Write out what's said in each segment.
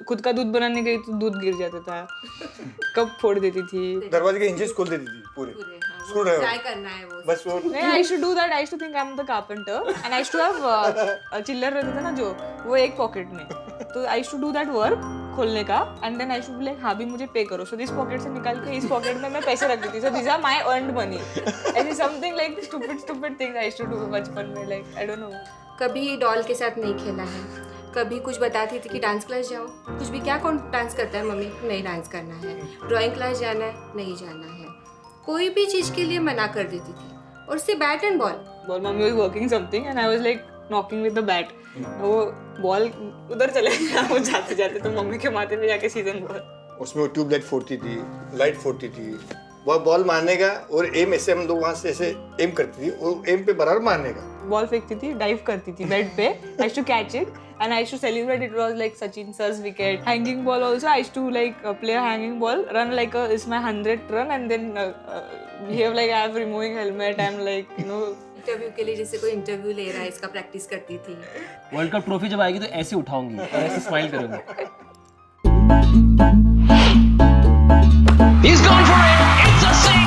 खुद का दूध बनाने गई तो दूध गिर जाता था, कप फोड़ देती थी, दरवाजे के हिंजेस खोल देती थी पूरे स्क्रू ड्राइवर ट्राई करना है वो बस वो नहीं, I used to do that. I used to think I'm the carpenter, and I used to have चिल्लर रहता था ना जो, वो एक पॉकेट में, तो I used to do that work खोलने का, and then I used to be like हाँ भी मुझे पे करो, so इस पॉकेट से निकाल के इस पॉकेट में मैं पैसे रख देती, so these are my earned money, and something like stupid things I used to do बचपन में, like I don't know. कभी डॉल के साथ नहीं खेला है, कभी कुछ बताती थी कि डांस क्लास जाओ, कुछ भी, क्या कौन डांस करता है मम्मी, नहीं डांस करना है, ड्राइंग क्लास जाना है, नहीं जाना है, कोई भी चीज़ के लिए मना कर देती थी, और उससे bat and ball Mummy was working something and I was like knocking with the bat. वो बॉल उधर चले गया, वो जाते जाते तो मम्मी के माथे पे जाके सीजन बॉल. उसमें वो ट्यूबलाइट फोड़ती थी, लाइट फोड़ती थी, वो बॉल मारने का और एम ऐसे हम लोग वहाँ से ऐसे एम करती थी, वो एम पे बराबर मारने का. बॉल फेंकती थी, डाइव करती थी बेड पे, I used to catch it and I used to celebrate. It was like Sachin sir's wicket. Hanging ball also, I used to like play a hanging ball, run like it's my 100th run and then behave like I have removing helmet. I'm like, you know. Interview के लिए जैसे कोई interview ले रहा है, इसका practice करती थी. वर्ल्ड कप ट्रॉफी जब आएगी तो ऐसे उठाऊंगी और ऐसे स्माइल करूंगी. He's gone for it. It's a six.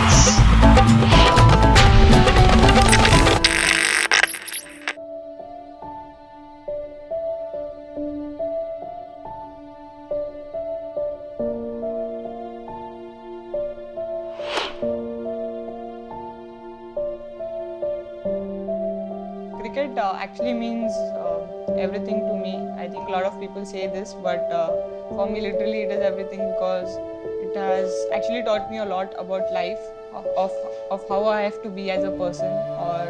Cricket actually means everything to me. I think a lot of people say this, but for me, literally, it is everything because it has actually taught me a lot about life, of how I have to be as a person, or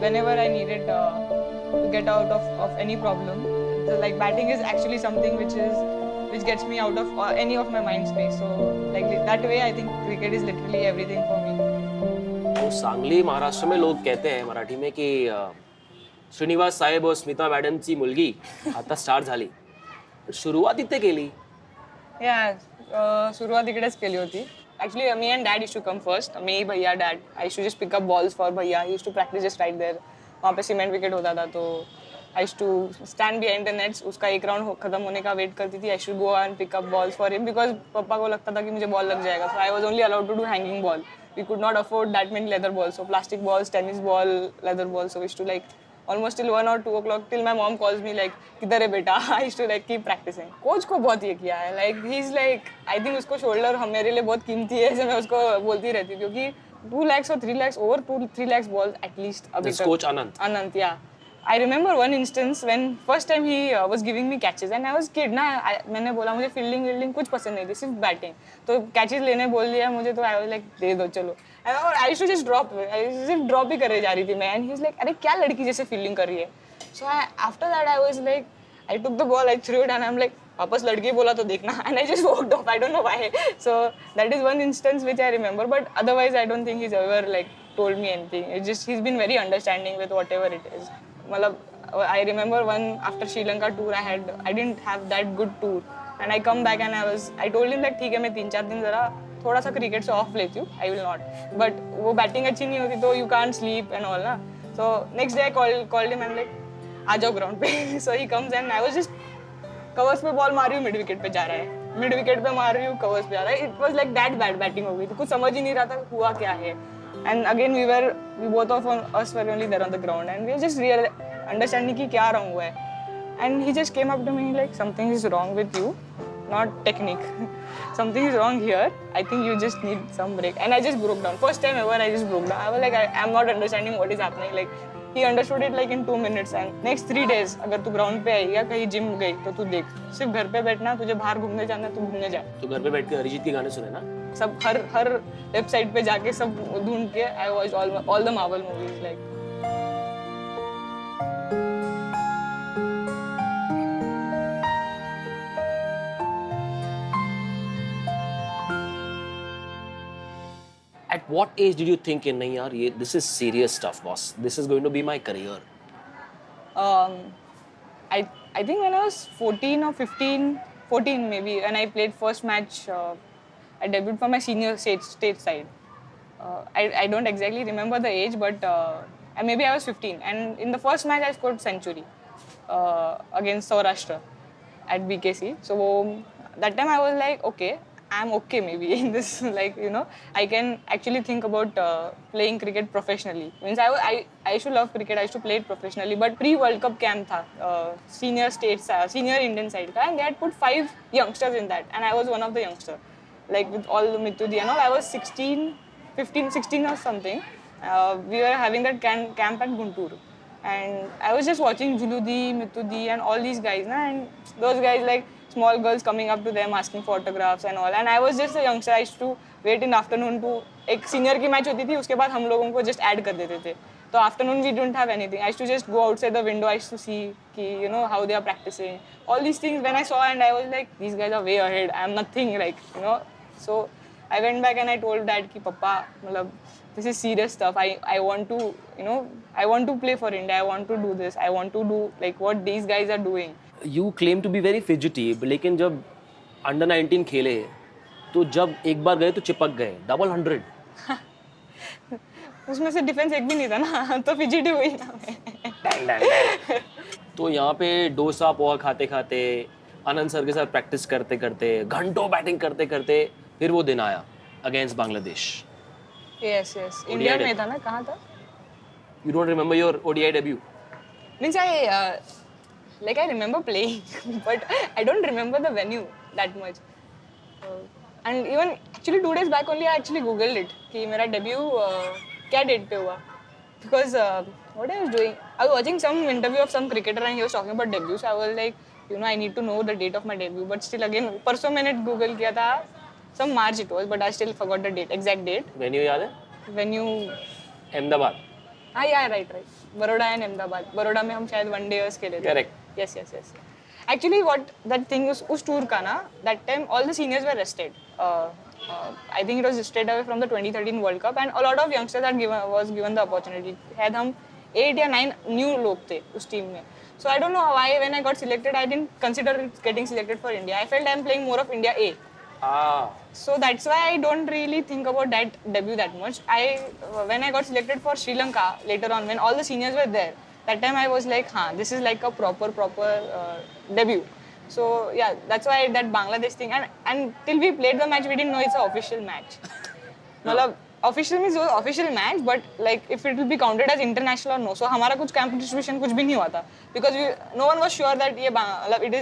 whenever I needed to get out of any problem. So, like batting is actually something which gets me out of any of my mind space. So, like that way, I think cricket is literally everything for me. तो सांगली महाराष्ट्र में लोक कहते हैं मराठी में की श्रीनिवास साहेब और स्मिता मॅडमची मुलगी आता स्टार झाली. सुरुवात इथे केली. सुरुवात इकडेच केली होती. Actually, me and dad used to come first. Me, भैया, dad. I used to just pick up balls for भैया. He used to practice just right there. वहाँ पे सीमेंट विकेट होता था तो I used to stand behind the nets. उसका एक round खत्म होने का वेट करती थी. I should go and pick up balls for him because पापा को लगता था कि मुझे बॉल लग जाएगा. So I was only allowed to do hanging ball. We could not afford that many leather balls. So plastic balls, tennis ball, leather balls. So we used to like almost till 1 or 2 o'clock till my mom calls me like किधर है बेटा. I used to like keep practicing. Coach को बहुत ये किया है. Like he's like I think उसको shoulder मेरे लिए बहुत कीमती है. ऐसे मैं उसको बोलती रहती हूँ क्योंकि 2 lakhs or 3 lakhs over 3 lakhs balls at least अभी तक. Coach Anant. Yeah. I remember one instance when first time he was giving me catches and I was kid ना. मैंने बोला मुझे फील्डिंग कुछ पसंद नहीं थी, सिर्फ बैटिंग. तो catches लेने बोल दिया मुझे तो I was like दे दो चलो. And I used to just drop. I सिर्फ drop ही करे जा रही थी मैं. And he's like अरे क्या लड़की जैसे फील्डिंग कर रही है. So after that I was like I took the ball, I threw it and I'm like वापस लड़की बोला तो देखना. And I just walked off. I don't know why. So that is one instance which I remember. But otherwise I don't think he's ever like told me anything. It's just he's been very understanding with whatever it is. मतलब I remember one after Sri Lanka tour I didn't have that good tour and I come back and I told him that ठीक है मैं 3-4 दिन जरा थोड़ा सा cricket से of लेती हूँ. I will not. But वो बैटिंग अच्छी नहीं होती तो you can't sleep and all ना. So next day I called him and like आ जाओ ग्राउंड पे. So he comes and I was just covers पे बॉल मार रही हूँ, मिड विकेट पे जा रहा है, मिड विकेट पे मार रही हूँ, कवर्स पे जा रहा है. It was like that bad batting हो गई थी. कुछ समझ ही नहीं रहा था हुआ क्या है. And again we both of us were only there on the ground and we were just real understanding कि क्या wrong हुआ है. And he just came up to me like something is wrong with you, not technique. Something is wrong here. I think you just need some break. And I just broke down. First time ever I just broke down. I was like I'm not understanding what is happening. Like he understood it like in 2 minutes. And next 3 days अगर तू ground पे आई या कहीं gym गई तो तू देख सिर्फ घर पे बैठना, तुझे बाहर घूमने जाना तो घूमने जा. तो घर पे बैठ के अरिजीत के गाने सुने ना. सब हर वेबसाइट पे जाके सब ढूंढ के I watched all the Marvel movies like. At what age did you think in नहीं यार ये this is serious stuff boss, this is going to be my career? I think when I was 14 or 14 maybe when I played first match. I debuted for my senior state side. I don't exactly remember the age, but maybe I was 15. And in the first match, I scored century against Saurashtra. at BKC. So that time I was like, okay, I'm okay maybe in this, like, you know, I can actually think about playing cricket professionally. Means I used to love cricket, I used to play it professionally, but pre-World Cup camp tha, senior states, senior Indian side ka, and they had put 5 youngsters in that, and I was one of the youngster. Like with all the Mitudi and all, I was 16 or something. We were having that camp at Guntur. And I was just watching Juludi, Mitudi and all these guys, na? And those guys, like small girls coming up to them asking for autographs and all. And I was just a youngster. I used to wait in afternoon to एक senior की match होती थी, उसके बाद हम लोगों को just add कर देते थे. तो afternoon we didn't have anything. I used to just go outside the window. I used to see कि you know how they are practicing. All these things when I saw, and I was like, these guys are way ahead. I am nothing, like, you know. So I went back and I told dad कि पापा मतलब this is serious stuff. I want to, you know, I want to play for India. I want to do this. I want to do like what these guys are doing. You claim to be very fidgety, लेकिन जब under 19 खेले तो जब एक बार गए तो चिपक गए, 100. उसमें से डिफेंस एक भी नहीं था ना, तो फिजिटी हुई ना मैं. तो यहाँ पे डोसा पोहा खाते खाते आनंद सर के साथ प्रैक्टिस करते करते घंटों बैटिंग करते करते फिर वो दिन आया against Bangladesh. Yes, yes. India में था ना, कहाँ था? You don't remember your ODI debut? Means I remember playing, but I don't remember the venue that much. And even actually 2 days back only I actually googled it कि मेरा debut क्या date पे हुआ? Because what I was doing, I was watching some interview of some cricketer and he was talking about debut. So I was like, you know, I need to know the date of my debut. But still again, परसों मैंने Google किया था, some March it was, but I still forgot the date, exact date. Venue याद है? Venue Ahmedabad. हाँ यार, right. Baroda and Ahmedabad. Baroda में हम शायद 1 day खेले थे. Correct. Yes. Actually, what that thing was, उस tour का ना, that time all the seniors were rested. I think it was straight away from the 2013 World Cup, and a lot of youngsters was given the opportunity. शायद हम 8 या 9 new लोग थे उस team में. So I don't know why when I got selected, I didn't consider getting selected for India. I felt I'm playing more of India A. So that's why I don't really think about that debut that much. When I got selected for Sri Lanka later on, when all the seniors were there, that time I was like, this is like a proper debut. So yeah, that's why that Bangladesh thing, and till we played the match, we didn't know it's an official match. मतलब official means official match, but like if it will be counted as international or no. So हमारा कुछ camp distribution कुछ भी नहीं हुआ था, because no one was sure that ये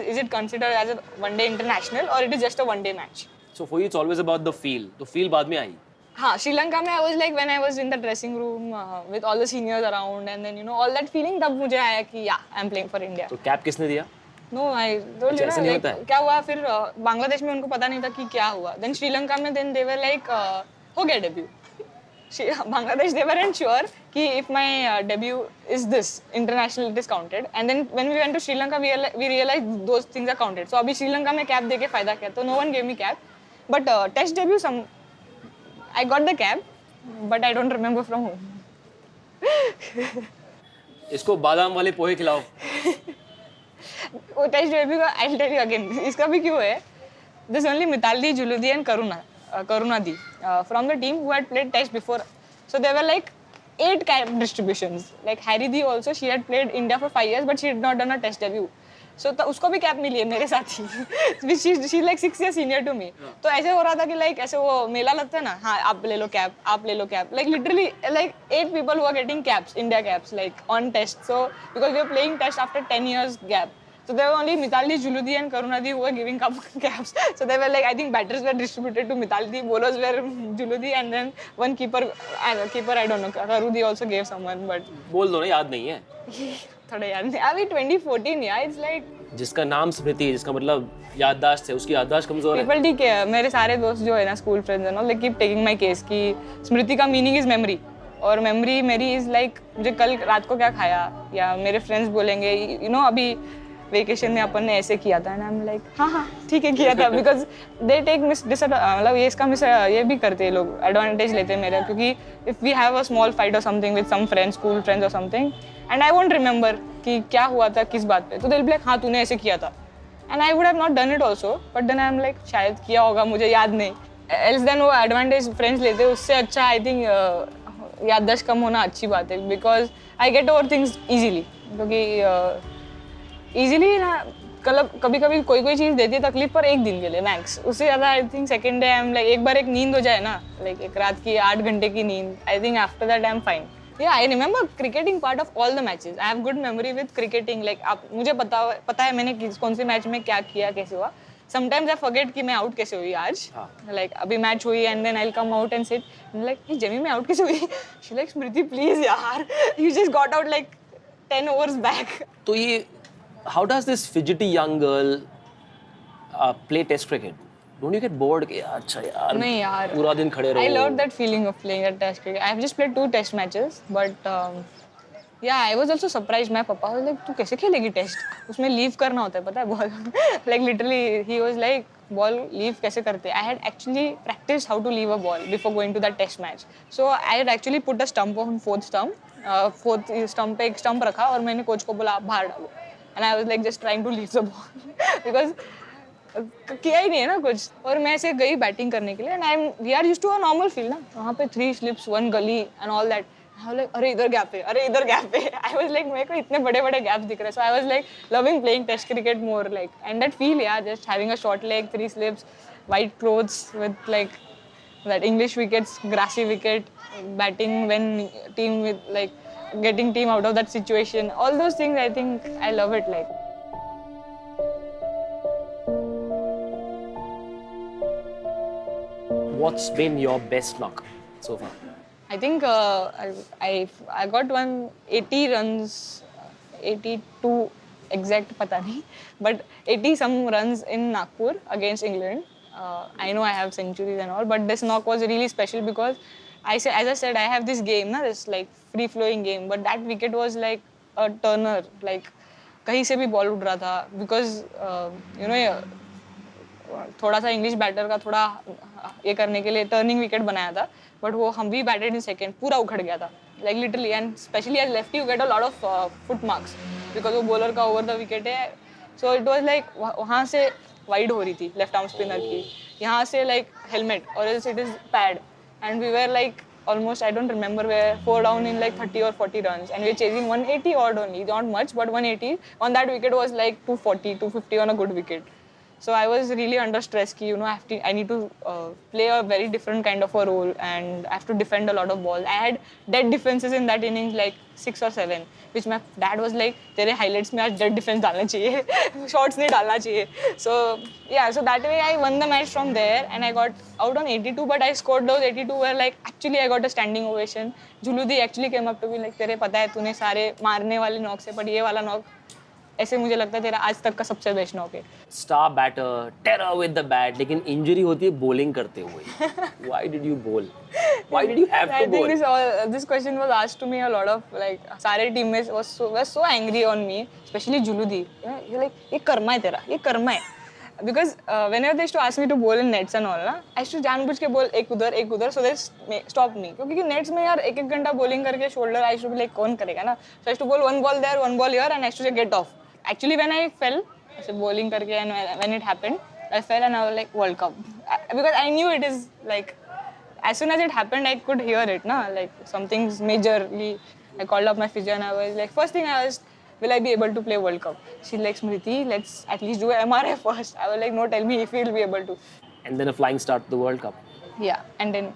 is it considered as a one day international or it is just a one day match. So for you it's always about the feel. तो feel बाद में आई. हाँ, Sri-Lanka में I was like when I was in the dressing room with all the seniors around, and then you know all that feeling, तब मुझे आया कि yeah, I'm playing for India. तो कैप किसने दिया? No, I told you ना, like क्या हुआ फिर बांग्लादेश में उनको पता नहीं था कि क्या हुआ. Then Sri-Lanka में then they were like हो गया debut. Bangladesh they weren't sure कि if my debut is this international it is counted, and then when we went to Sri Lanka we realized those things are counted. So अभी Sri Lanka में cap देके फायदा क्या? तो no one gave me cap, but test debut I got the cap, but I don't remember from whom. इसको बादाम वाले पोहे खिलाओ. वो टेस्ट डेब्यू का I'll tell you again. इसका भी क्यों है? There's only Mithali, Juludi and Karunadi from the team who had played test before. So there were like 8 cap distributions. Like Haridi also, she had played India for 5 years, but she had not done a test debut. So उसको भी cap मिली है मेरे साथ ही. She like 6 years senior to me. तो ऐसे हो रहा था कि like ऐसे वो मेला लगता है ना, हाँ आप ले लो कैप, आप ले लो cap. Like literally like 8 people who are getting caps, India caps, like on test. So because we were playing test after 10 years gap. So there were only Mithali, Juludi and Karunadi who were giving caps. So they were like, I think batters were distributed to Mithali, bowlers were Juludi, and then one keeper I don't know, Karudi also gave someone, but बोल दो ना, याद नहीं है. थोड़ा याद नहीं. अभी 2014 यार, it's like जिसका नाम स्मृति, जिसका मतलब याददाश्त है, उसकी याददाश्त कमजोर है. people ठीक है. मेरे सारे दोस्त जो है ना, स्कूल फ्रेंड्स हैं ना, they keep taking my case कि स्मृति का मीनिंग इज मेमोरी, और मेमोरी मेरी इज लाइक मुझे कल रात को क्या खाया, या मेरे फ्रेंड्स बोलेंगे यू नो अभी वेकेशन में अपन ने ऐसे किया था, एंड आई एम लाइक हाँ ठीक है किया था, बिकॉज दे टेक मतलब ये इसका ये भी करते हैं लोग, एडवांटेज लेते हैं मेरा, क्योंकि if we have a small fight और something with some friends, school friends और something, and I won't remember कि क्या हुआ था किस बात पे, तो दे विल बी लाइक हाँ तूने ऐसे किया था, and I would have not done it also, but then I am like शायद किया होगा, मुझे याद नहीं. एल्स देन वो एडवांटेज फ्रेंड्स लेते हैं, उससे अच्छा आई थिंक याददाश्त कम होना अच्छी बात है, because I get over things easily, क्योंकि ईजिली ना कभी कभी कोई चीज़ देती है तकलीफ पर एक दिन के लिए मैक्स, उससे ज़्यादा I think second day I am like, एक बार एक नींद हो जाए ना, लाइक एक रात की 8 घंटे की नींद, I think after that I am fine. Yeah, I remember cricketing part of all the matches. I have good memory with cricketing. Like आप मुझे पता है मैंने कौन से मैच में क्या किया, कैसे हुआ. Sometimes I forget कि मैं आउट कैसे हुई आज. Like अभी मैच हुई and then I'll come out and sit. I'm like ये जमी मैं आउट कैसे हुई? She like स्मृति please यार, you just got out like 10 overs back. तो ये how does this fidgety young girl play test cricket? Don't you get bored कि अच्छा यार नहीं यार, पूरा दिन खड़े रहो? I loved that feeling of playing that test cricket. I have just played 2 test matches, but yeah, I was also surprised. My papa was like, तू कैसे खेलेगी टेस्ट? उसमें लीव करना होता है, पता है ball? Like literally, he was like, ball leave कैसे करते? I had actually practiced how to leave a ball before going to that test match. So I had actually put a stump on 4th stump. 4th stump पे एक stump रखा और मैंने coach को बोला आप बाहर डालो. And I was like just trying to leave the ball because किया ही नहीं है ना कुछ. और मैं ऐसे गई बैटिंग करने के लिए and we are used to a normal field ना, वहाँ पे 3 slips 1 gully and all that. I was like अरे इधर गैप है, अरे इधर गैप है. आई वाज लाइक मेरे को इतने बड़े गैप्स दिख रहे हैं. So I was like loving playing test cricket more like, and that feel यार, just having a short leg, 3 slips, white clothes with like that English wickets, grassy wicket, batting when team with like getting team out of that situation, all those things I think I love it like. What's been your best knock so far? I think I got one 80 runs, 82 exact पता नहीं, but 80 some runs in Nagpur against England. I know I have centuries and all, but this knock was really special because as I said, I have this game ना, this like free flowing game, but that wicket was like a turner, like कहीं से भी ball उड़ रहा था because you know थोड़ा सा English batter का थोड़ा ये करने के लिए टर्निंग विकेट बनाया था, बट वो हम भी बैटेड इन सेकेंड, पूरा उखड़ गया था like literally. And specially as lefty you get a lot of foot marks because वो बॉलर का ओवर द विकेट है. सो इट वाज लाइक वहाँ से वाइड हो रही थी लेफ्ट आर्म स्पिनर की, यहाँ से लाइक हेलमेट और else it is pad and we were like almost I don't remember, we're 4 down in like 30 or 40 runs and we're chasing 180 odd only, not much but 180 on that wicket was like 240 250 on a good wicket. So I was really under stress ki, you know, I need to play a very different kind of a role and I have to defend a lot of balls. I had dead defenses in that innings like 6 or 7, which my dad was like, तेरे highlights में आज dead defense डालना चाहिए, shots नहीं डालना चाहिए. So yeah, so that way I won the match from there and I got out on 82, but I scored those 82 where like actually I got a standing ovation. Juludi actually came up to me like, तेरे पता है तूने सारे मारने वाले knock से, but ये वाला नॉक ऐसे मुझे लगता है तेरा आज तक का सबसे बेस्ट नॉक है. Star batter, terror with the bat, लेकिन इंजरी होती है बॉलिंग करते हुए. Why did you bowl? Why did you have to I bowl? think this question was asked to me a lot of like सारे teammates were so angry on me, especially Juludi. You're like ये कर्मा है तेरा, ये कर्मा है. Because whenever they used to ask me to bowl in nets and all ना, I used to जानबूझ के बोल एक उधर so they stop me. क्योंकि nets में यार एक घंटा bowling करके shoulder I used to be like कौन करेगा ना. So I used to bowl one ball there, one ball here and I used to say get off. Actually when I fell, ऐसे bowling करके and when it happened, I fell and I was like World Cup. Because I knew it is like as soon as it happened I could hear it na, like something's majorly. I called up my physio and I was like, first thing I asked, will I be able to play World Cup? She's like, Smriti, let's at least do MRI first. I was like, no, tell me if you'll be able to. And then a flying start to the World Cup. Yeah, and then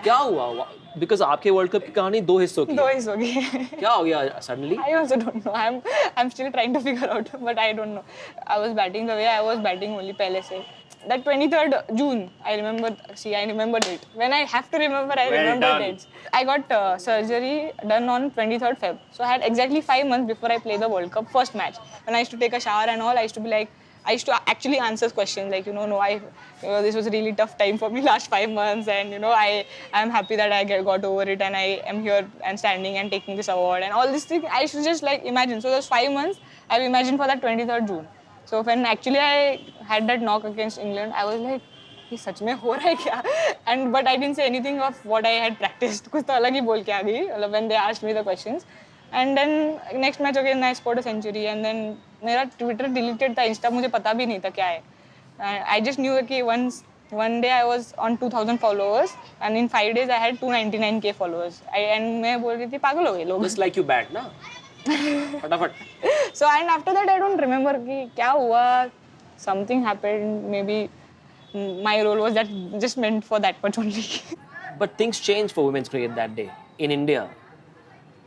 क्या हुआ? Because आपके world cup की कहानी 2 हिस्सों की है. 2 हिस्स हो गए. क्या हो गया suddenly? I also don't know. I'm still trying to figure out, but I don't know. I was batting the way I was batting only पहले से. That 23rd June, I remember. See, I remembered it. When I have to remember, I remember dates. I got surgery done on 23rd Feb. So I had exactly 5 months before I play the World Cup first match. When I used to take a shower and all, I used to be like, I used to actually answer questions like, this was a really tough time for me last 5 months and, I am happy that I got over it and I am here and standing and taking this award and all these things. I used to just like imagine. So those 5 months, I've imagined for that 23rd June. So when actually I had that knock against England, I was like, ये सच में हो रहा है क्या? And but I didn't say anything of what I had practiced. कुछ तो अलग ही बोल के आ गई when they asked me the questions. And then next match again I scored a century and then मेरा Twitter deleted था, Insta मुझे पता भी नहीं था क्या है. I just knew कि one day I was on 2000 followers and in 5 days I had 299k followers. And मैं बोल रही थी पागल हो गए लोग. Just like you bat ना? फटाफट. So and after that I don't remember कि क्या हुआ. Something happened. Maybe my role was that just meant for that much only. But things changed for women's cricket that day in India.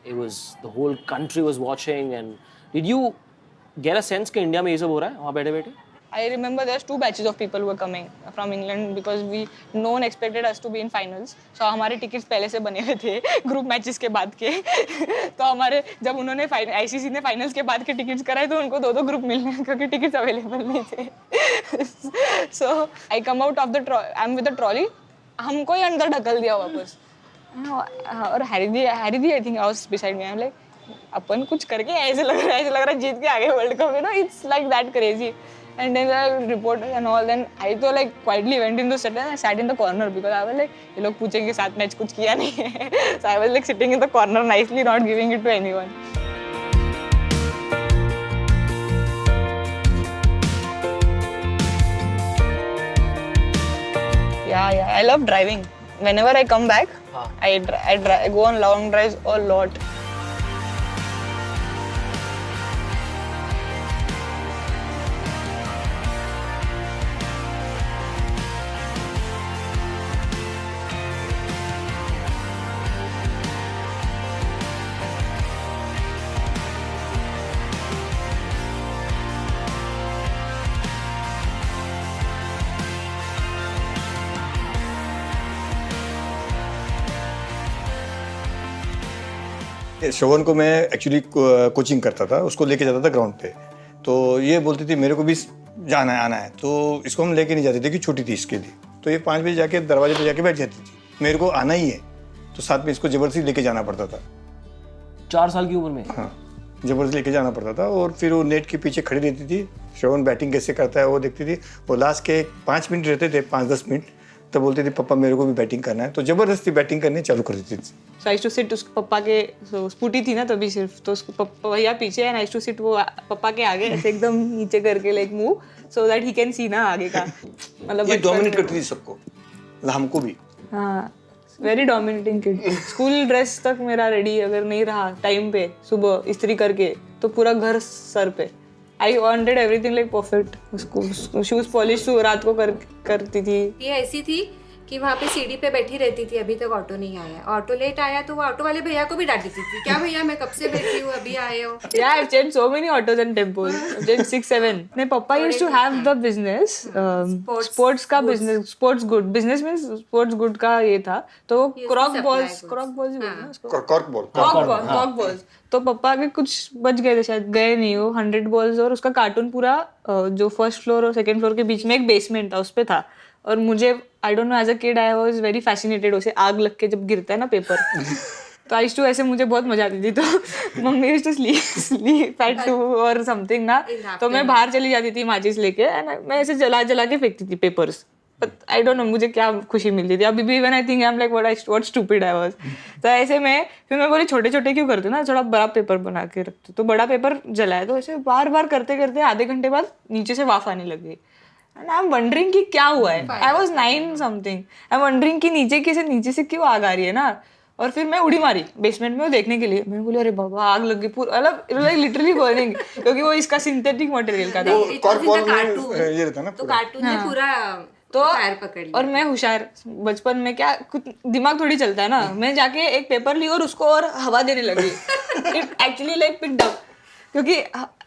It was the whole country was watching, and did you get a sense कि India में ये सब हो रहा है वहाँ बैठे बैठे? I remember there's 2 batches of people who were coming from England because no one expected us to be in finals. So हमारे tickets पहले से बने हुए थे group matches के बाद के. तो हमारे जब उन्होंने ICC ने finals के बाद के tickets कराए तो उनको 2 ग्रुप मिलने क्योंकि tickets available नहीं थे. So I come out of the I'm with the trolley. हमको ही अंदर ढकल दिया वापस. और Harry I think I was beside me. I'm like अपन कुछ करके ऐसे लग रहा है जीत के आगे world cup. It's like that crazy. And then the reporters and all, then I तो like quietly went into set and I sat in the corner because I was like, ये लोग पूछेंगे 7 मैच कुछ किया नहीं है. So I was like sitting in the corner nicely, not giving it to anyone. Yeah, I love driving. Whenever I come back, I go on long drives a lot. शोभन को मैं actually coaching करता था, उसको लेके जाता था ground पे. तो ये बोलती थी मेरे को भी जाना है आना है, तो इसको हम लेके नहीं जाते थे कि छोटी थी इसके लिए. तो ये 5 बजे जाके दरवाजे पे जाके बैठ जाती थी, मेरे को आना ही है तो साथ में इसको जबरदस्ती लेके जाना पड़ता था. 4 साल की उम्र में? हाँ, जबरदस्ती लेके जाना पड़ता था. और फिर वो नेट के पीछे खड़ी रहती थी, शोभन बैटिंग कैसे करता है वो देखती थी. वो लास्ट के 5 मिनट रहते थे, 5-10 मिनट, तो बोलती थी पापा मेरे को भी बैटिंग करना है, तो जबरदस्ती बैटिंग करनी चालू कर देती थी. So I used to sit उसके पप्पा के स्कूटी थी ना तभी सिर्फ, तो उसको पप्पा भैया पीछे and I used to sit वो पप्पा के आगे ऐसे एकदम नीचे करके like move so that he can see ना आगे का. मतलब ये डोमिनेट करती थी सबको, हमको भी. हाँ, very dominating kid. School dress तक मेरा रेडी अगर नहीं रहा टाइम पे सुबह इस्त्री करके तो पूरा घर सर पे. I wanted everything like perfect. उसको शूज पॉलिश रात को करती थी. ये ऐसी थी कि वहाँ पे सीढ़ी पे बैठी रहती थी, अभी तक ऑटो नहीं आया. ऑटो लेट आया तो वो ऑटो वाले भैया को भी डांट देती थी, क्या भैया मैं कब से बैठी हूँ अभी आए हो. Yeah, I've changed so many autos and tempos. I've changed 6-7. My papa used to have the business, sports का business, sports good. Business means sports good का ये था. तो cork balls ही बोलते हैं उसको. Cork balls. तो पापा के कुछ बच गए थे शायद, गए नहीं वो 100 balls. और उसका कार्टून पूरा जो फर्स्ट फ्लोर और सेकंड फ्लोर के बीच में एक बेसमेंट था उस पे था. और मुझे I don't know as a kid I was very fascinated. उसे आग लग के जब गिरता है ना पेपर तो आई टू ऐसे मुझे बहुत मजा आती थी. तो mummy used to sleep at 2 और समथिंग ना, तो मैं बाहर चली जाती थी माचिस लेके एंड मैं ऐसे जला के फेंकती थी पेपर्स. आई डोंट नो मुझे क्या खुशी मिलती थी. अभी भी when I think I am like what stupid I was. तो ऐसे में फिर मैं बोली छोटे छोटे क्यों करते ना, थोड़ा बड़ा पेपर बना के रखते. तो बड़ा पेपर जलाया तो ऐसे बार करते करते आधे घंटे बाद नीचे से वाफ आने लगी. And I'm wondering कि क्या हुआ है. I was 9 something. I'm wondering कि नीचे से क्यों आग आ रही है ना. और फिर मैं उड़ी मारी बेसमेंट में वो देखने के लिए. मैं बोली अरे बाबा आग लग गई पूरा, मतलब लिटरली बर्निंग, क्योंकि वो इसका सिंथेटिक मटेरियल का था. ये रहता ना तो कार्टून ने पूरा तो फायर पकड़ लिया. और मैं होशियार बचपन में क्या कुछ दिमाग थोड़ी चलता है ना, मैं जाके एक पेपर ली और उसको और हवा देने लगी. It actually like picked up क्योंकि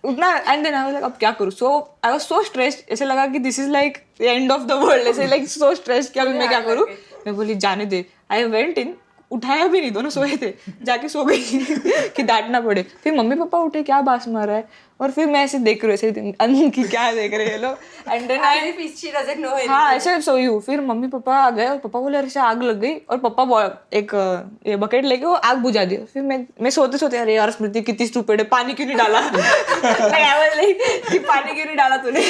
उतना. And then I was like अब क्या करूं. सो आई वाज सो स्ट्रेस्ड, ऐसे लगा कि this is like the end of the world. ऐसे लाइक सो स्ट्रेस्ड कि अभी मैं क्या करूं. मैं बोली जाने दे. आई वेंट इन, उठाया भी नहीं, दोनों सोए थे, जाके सो गई कि डांटना पड़े. फिर मम्मी पापा उठे क्या बास मारा है. और फिर मैं ऐसे देख रही हूँ ऐसे कि क्या देख रहे हैं लोग. एंड देन हाँ ऐसे सोई हूँ. फिर मम्मी पापा आ गए और पापा बोले ऐसे आग लग गई. और पापा एक ये बकेट लेके वो आग बुझा दिया. फिर मैं सोते सोते अरे यार स्मृति कितनी स्टूपिड है, पानी क्यों नहीं डाला. कि पानी क्यों नहीं डाला तूने.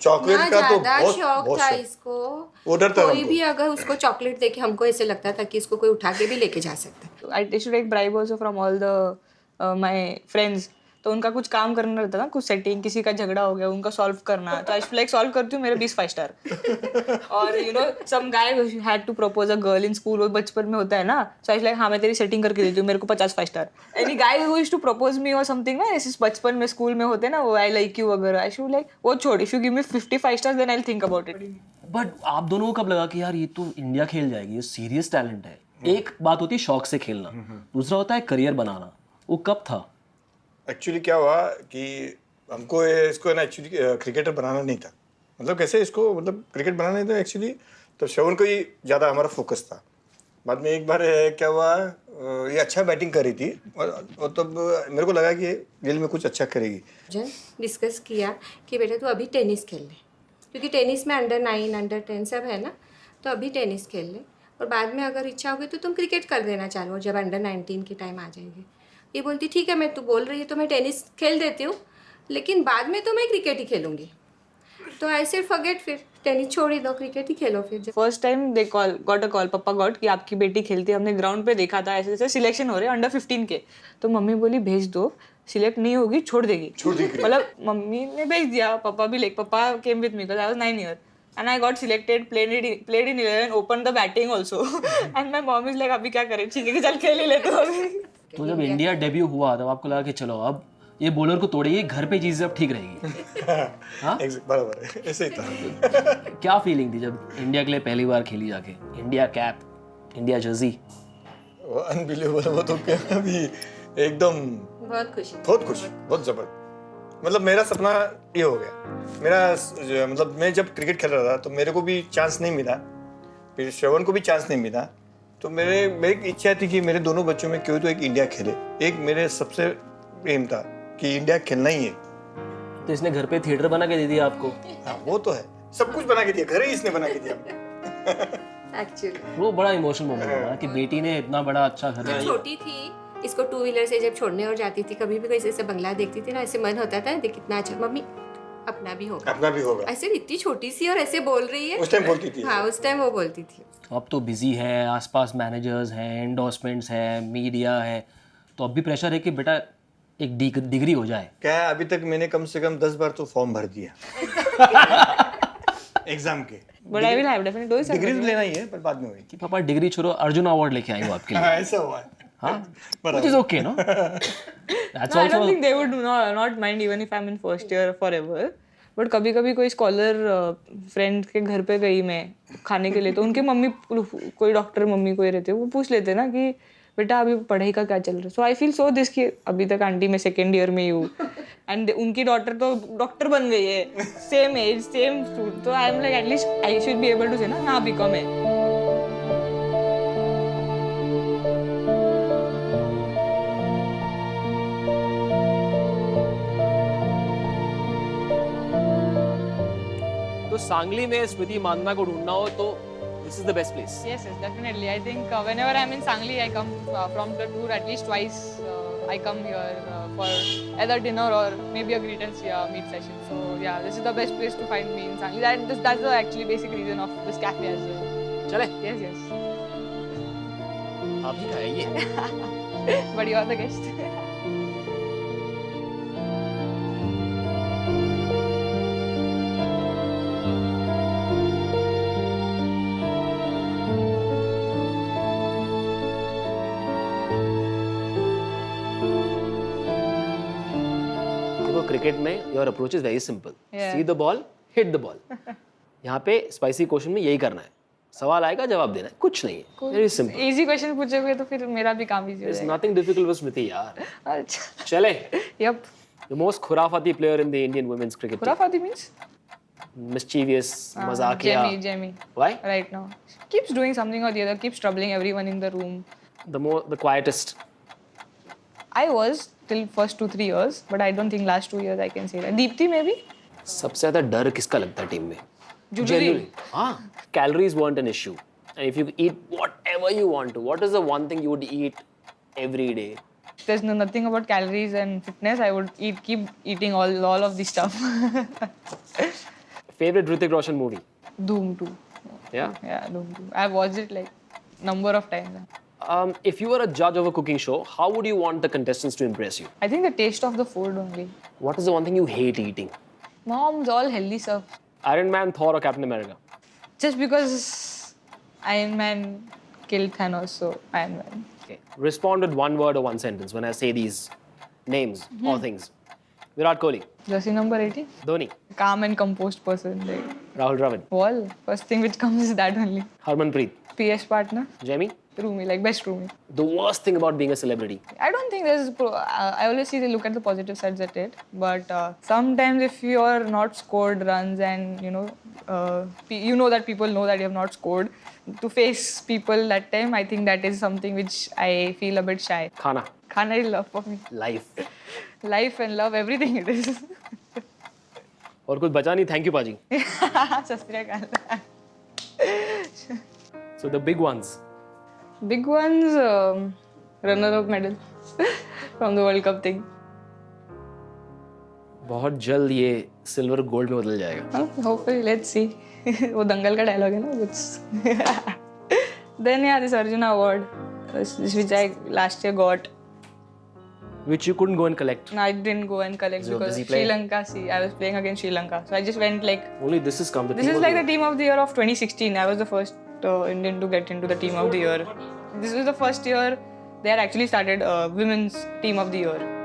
चॉकलेट का तो ज्यादा शौक था इसको. कोई भी अगर उसको चॉकलेट देखे हमको ऐसे लगता था कि इसको कोई उठा के भी लेके जा सकता है. I used to take bribe also from all the my friends. तो उनका कुछ काम करना रहता था, कुछ सेटिंग, किसी का झगड़ा हो गया उनका सॉल्व करना, तो आई लाइक सॉल्व करती हूँ, मेरे 20 5 स्टार। और you know some guy had to propose a girl in school, वो बचपन में होता है ना, सो आई लाइक हाँ मैं तेरी सेटिंग करके देती हूँ, मेरे को 50 5 star. Any guy who used to propose me और समथिंग ना, ऐसे बचपन में स्कूल में होते ना वो आई लाइक यू वगैरह, आई शुड लाइक वो छोड़, if you give me 55 stars then I will think about it. But आप दोनों को कब लगा कि यार ये तो इंडिया खेल जाएगी, ये सीरियस टैलेंट है? एक बात होती है शौक से खेलना, दूसरा होता है करियर बनाना, वो कब था? एक्चुअली क्या हुआ कि हमको इसको ना एक्चुअली क्रिकेटर बनाना नहीं था, मतलब कैसे इसको मतलब क्रिकेट बनाना नहीं था एक्चुअली, तो श्रवण को ही ज़्यादा हमारा फोकस था। बाद में एक बार क्या हुआ, ये अच्छा बैटिंग कर रही थी और तब मेरे को लगा कि ये रियल में कुछ अच्छा करेगी। डिस्कस किया कि बेटा तू अभी टेनिस खेल ले, क्योंकि टेनिस में अंडर 9 अंडर 10 सब है ना, तो अभी टेनिस खेल ले और बाद में अगर इच्छा होगी तो तुम क्रिकेट कर देना चालू, जब अंडर 19 की टाइम आ जाएगी। ये बोलती ठीक है, मैं तू बोल रही है तो मैं टेनिस खेल देती हूँ, लेकिन बाद में तो मैं क्रिकेट ही खेलूँगी। तो आई सेड फॉरगेट, फिर टेनिस छोड़ ही दो, क्रिकेट ही खेलो फिर। First time they call got a call, पापा गॉट कि आपकी बेटी खेलती है, हमने ग्राउंड पे देखा था, ऐसे ऐसे सिलेक्शन हो रहे हैं अंडर 15 के, तो मम्मी बोली भेज दो, सिलेक्ट नहीं होगी छोड़ देगी। मतलब मम्मी ने भेज दिया, पापा भी लाइक पापा came with me because I was 9 year and I got selected, played in 11, opened the batting also and my mom is like अभी क्या करें, ठीक है कि चल खेल ही लेते हो अभी। तो जब इंडिया डेब्यू हुआ तब आपको लगा कि चलो अब ये बॉलर को तोड़िए, घर पे चीजें अब ठीक रहेगी? हाँ बराबर है, ऐसे ही था। क्या फीलिंग थी जब इंडिया के लिए पहली बार खेली जाके, इंडिया कैप, इंडिया जर्सी? वो अनबिलीवेबल, वो तो क्या अभी एकदम बहुत खुशी, बहुत जबरदस्त। मतलब मेरा सपना ये हो गया, मेरा मतलब मैं जब क्रिकेट खेल रहा था तो मेरे को भी चांस नहीं मिला, फिर श्रवण को भी चांस नहीं मिला, तो मेरी इच्छा थी कि मेरे दोनों बच्चों में क्यों तो एक इंडिया खेले। एक मेरे सबसे एम था कि इंडिया खेलना ही है। तो इसने घर पे थिएटर बना के दे दिया आपको? हाँ वो तो है, सब कुछ बना के दिया, घर ही इसने बना के दिया। एक्चुअली वो बड़ा इमोशनल मोमेंट था कि बेटी ने इतना बड़ा अच्छा घर जब छोटी थी, इसको 2 व्हीलर से जब छोड़ने और जाती थी, कभी भी कोई ऐसे बंगला देखती थी ना, ऐसे मन होता था देख कितना अच्छा, मम्मी अपना भी होगा। ऐसे इतनी छोटी सी और ऐसे बोल रही है, उस टाइम बोलती थी। हाँ उस टाइम वो बोलती थी। अब तो बिजी है, आसपास मैनेजर्स हैं, एंडोर्समेंट्स हैं, मीडिया है, तो अब भी प्रेशर है कि बेटा एक डिग्री हो जाए। क्या है, अभी तक मैंने कम से कम 10 बार तो फॉर्म भर दिया एग्जाम के। But I will have definitely do degree तो लेना ही है, पर बाद में होगी। कि पापा डिग्री छोड़ो, अर्जुन अवार्ड लेके आएंगे आपके लिए। ऐसा हुआ है। हाँ, which is okay, no? That's No, I also don't think they would not mind even if I'm in first year forever. But कभी कभी कोई स्कॉलर फ्रेंड के घर पे गई मैं खाने के लिए, तो उनके मम्मी कोई डॉक्टर मम्मी कोई रहते वो पूछ लेते ना कि बेटा अभी पढ़ाई का क्या चल रहा है। सो आई फील सो दिस कि अभी तक आंटी मैं 2nd ईयर में ही हूँ एंड उनकी डॉटर तो डॉक्टर बन गई है, सेम एज सेम स्टूडेंट, तो I am like at least I should be able to say ना हाँ बीकॉम है। तो सांगली में स्मृति मानना को ढूंढना हो तो this is the best place. Yes, definitely. I think whenever I'm in Sangli, I come from the tour at least twice. I come here for either dinner or maybe a greet and meet session. So yeah, this is the best place to find me in Sangli. That's the actually basic reason of this cafe as well. चले? Yes. आप ही का है ये? But you are the guest. Cricket में your approach is very simple, Yeah. See the ball, hit the ball. यहाँ पे spicy question में यही करना है, सवाल आएगा जवाब देना है, कुछ नहीं है, वेरी सिंपल। Easy question पूछोगे तो फिर मेरा भी काम easy हो There's जाएगा। nothing difficult with स्मृति यार। अच्छा। चले, Yep. the most खुराफाती player in the Indian women's cricket team. Khurafati means? Mischievous, मजाकिया। Jamie. Why? Right now. Keeps doing something or the other, keeps troubling everyone in the room. The quietest. I was till first 2-3 years, but I don't think last 2 years I can say that. Deepti maybe? सबसे ज्यादा डर किसका लगता है team में? Genuinely. हाँ, calories weren't an issue. And if you could eat whatever you want to, what is the one thing you would eat every day? There's nothing about calories and fitness. I would keep eating all of this stuff. Favorite Hrithik Roshan movie? Doom 2. Yeah? Yeah, Doom 2. I've watched it like number of times. If you were a judge of a cooking show, how would you want the contestants to impress you? I think the taste of the food only. What is the one thing you hate eating? Mom's all healthy stuff. Iron Man, Thor, or Captain America? Just because Iron Man killed Thanos, so Iron Man. Okay. Respond with one word or one sentence when I say these names or things. Virat Kohli, Jersey number 80. Dhoni, Calm and composed person. Like, Rahul Dravid, wall. First thing which comes is that only. Harmanpreet, PS partner. Jamie. Roomie, like best roomie. The worst thing about being a celebrity. I don't think there's. I always see they look at the positive sides at it, but sometimes if you're not scored runs and you know that people know that you have not scored, to face people that time, I think that is something which I feel a bit shy. Khana, Khana is love for me. life. Life and love, everything it is. और कुछ बचा नहीं. Thank you, Paji. Sat Sri Akal. So the big ones. Big ones, runner-up medal from the World Cup thing. बहुत जल्द ये silver gold में बदल जाएगा. Hopefully, let's see. वो दंगल का डायलॉग है ना कुछ. Then yeah, this Arjuna award, which I last year got. Which you couldn't go and collect. No, I didn't go and collect You were because busy Sri playing. Lanka. See, I was playing against Sri Lanka, so I just went like. Only this has come. This is like the team of the year of 2016. I was the first Indian to get into the team of the year. This is the first year they had actually started women's team of the year.